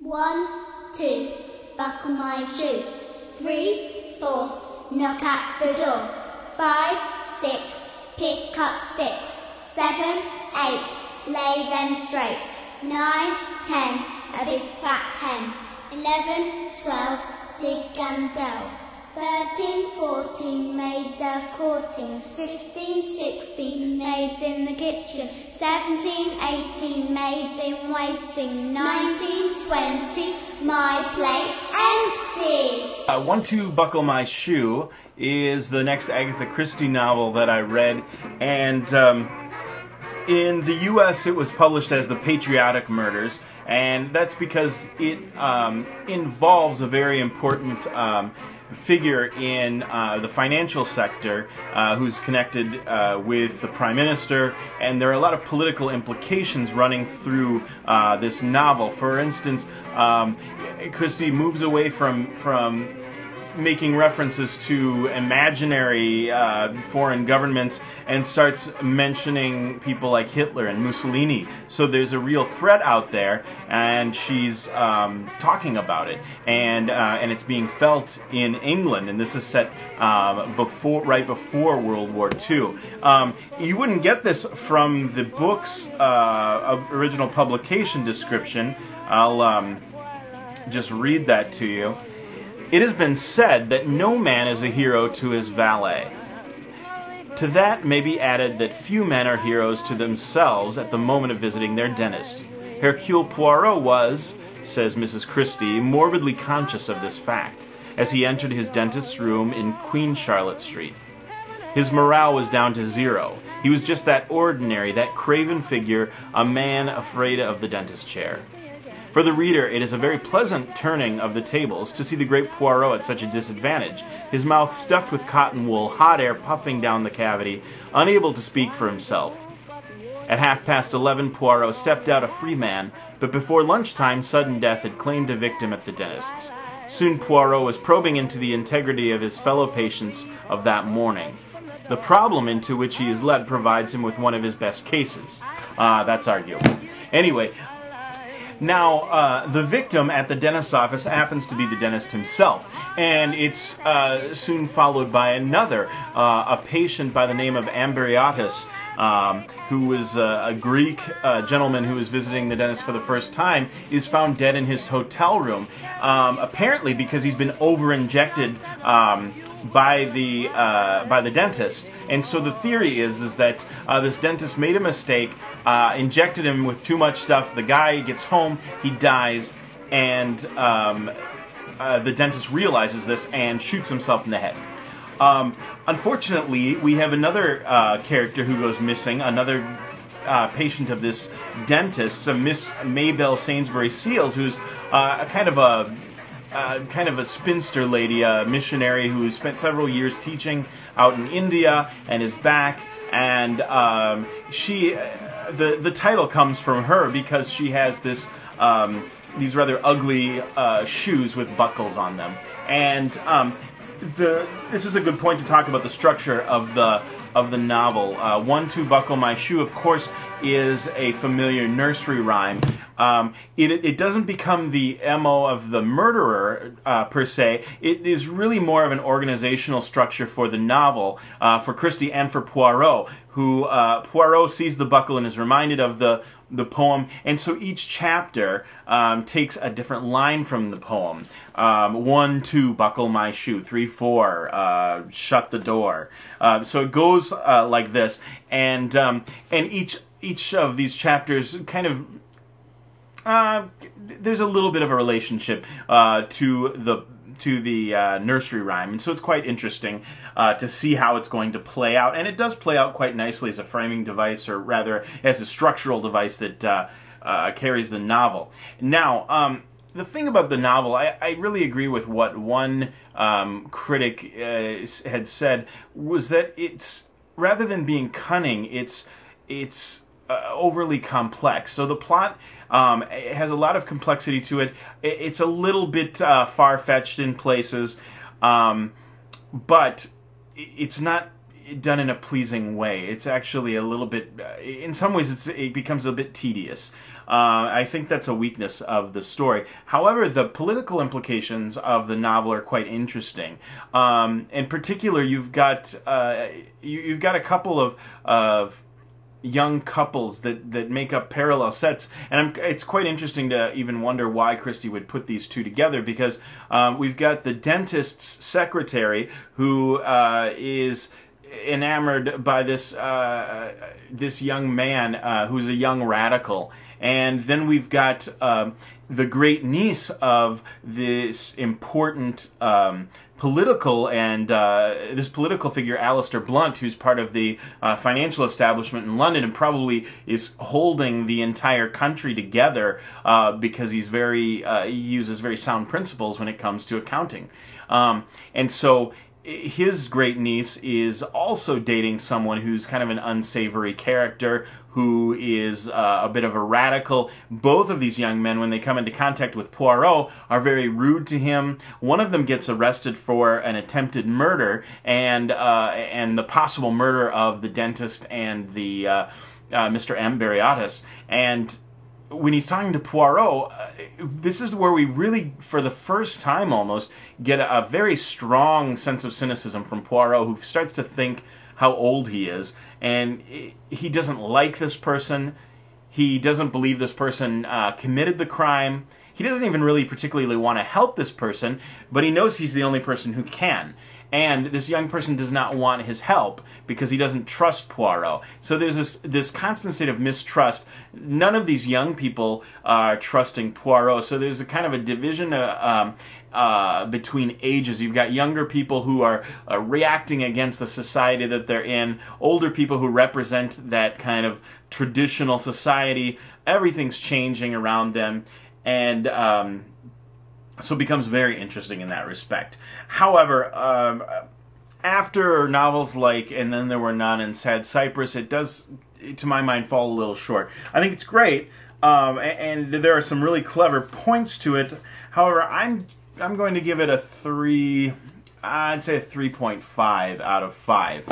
1, 2, buckle my shoe. 3, 4, knock at the door. 5, 6, pick up sticks. 7, 8, lay them straight. 9, 10, a big fat hen. 11, 12, dig and delve. 13, 14, maids are courting. 15, 16, maids in the kitchen. 17, 18, maids in waiting. 19, 20, my plate's empty. 1, 2, Buckle My Shoe is the next Agatha Christie novel that I read, and in the U.S. it was published as The Patriotic Murders, and that's because it involves a very important figure in the financial sector who's connected with the Prime Minister, and there are a lot of political implications running through this novel. For instance, Christie moves away from making references to imaginary foreign governments and starts mentioning people like Hitler and Mussolini. So there's a real threat out there, and she's talking about it, and it's being felt in England, and this is set right before World War II. You wouldn't get this from the book's original publication description. I'll just read that to you. It has been said that no man is a hero to his valet. To that may be added that few men are heroes to themselves at the moment of visiting their dentist. Hercule Poirot was, says Mrs. Christie, morbidly conscious of this fact, as he entered his dentist's room in Queen Charlotte Street. His morale was down to zero. He was just that ordinary, that craven figure, a man afraid of the dentist chair. For the reader, it is a very pleasant turning of the tables to see the great Poirot at such a disadvantage, his mouth stuffed with cotton wool, hot air puffing down the cavity, unable to speak for himself. At 11:30, Poirot stepped out a free man, but before lunchtime, sudden death had claimed a victim at the dentist's. Soon Poirot was probing into the integrity of his fellow patients of that morning. The problem into which he is led provides him with one of his best cases. That's arguable. Anyway, now, the victim at the dentist's office happens to be the dentist himself, and it's soon followed by another, a patient by the name of Ambryatus, who was a Greek gentleman who was visiting the dentist for the first time, is found dead in his hotel room, apparently because he's been over-injected by the dentist. And so the theory is that this dentist made a mistake, injected him with too much stuff. The guy gets home, he dies, and the dentist realizes this and shoots himself in the head. Unfortunately, we have another character who goes missing, another patient of this dentist, Miss Maybelle Sainsbury Seals, who's kind of a spinster lady, a missionary who spent several years teaching out in India and is back, and the title comes from her because she has this these rather ugly shoes with buckles on them, and this is a good point to talk about the structure of the novel. 1, 2, Buckle My Shoe, of course, is a familiar nursery rhyme. It doesn't become the MO of the murderer, per se. It is really more of an organizational structure for the novel, for Christie and for Poirot, who Poirot sees the buckle and is reminded of the poem, and so each chapter takes a different line from the poem. 1, 2, Buckle My Shoe. 3, 4, Shut the Door. So it goes like this, and each of these chapters kind of there's a little bit of a relationship to the nursery rhyme, and so it's quite interesting to see how it's going to play out, and it does play out quite nicely as a framing device, or rather as a structural device that carries the novel. Now, the thing about the novel, I really agree with what one critic had said, was that it's, rather than being cunning, it's overly complex. So the plot has a lot of complexity to it. It's a little bit far-fetched in places, but it's not done in a pleasing way. It's actually a little bit, in some ways, it becomes a bit tedious. I think that's a weakness of the story. However, the political implications of the novel are quite interesting. In particular, you've got a couple of young couples that make up parallel sets, and it's quite interesting to even wonder why Christie would put these two together, because we've got the dentist's secretary who is enamored by this young man who's a young radical, and then we've got the great niece of this important political figure, Alistair Blunt, who's part of the financial establishment in London and probably is holding the entire country together because he uses very sound principles when it comes to accounting, and so his great niece is also dating someone who's kind of an unsavory character, who is a bit of a radical. Both of these young men, when they come into contact with Poirot, are very rude to him. One of them gets arrested for an attempted murder and the possible murder of the dentist and the Mr. M. Bariotis. And when he's talking to Poirot, this is where we really, for the first time almost, get a very strong sense of cynicism from Poirot, who starts to think how old he is, and he doesn't like this person. He doesn't believe this person committed the crime. He doesn't even really particularly want to help this person, but he knows he's the only person who can. And this young person does not want his help because he doesn't trust Poirot. So there's this constant state of mistrust. None of these young people are trusting Poirot. So there's a kind of a division between ages. You've got younger people who are reacting against the society that they're in, older people who represent that kind of traditional society. Everything's changing around them, and so it becomes very interesting in that respect. However, after novels like And Then There Were None and Sad Cypress, it does, to my mind, fall a little short. I think it's great, and there are some really clever points to it. However, I'm going to give it a 3, I'd say a 3.5 out of 5.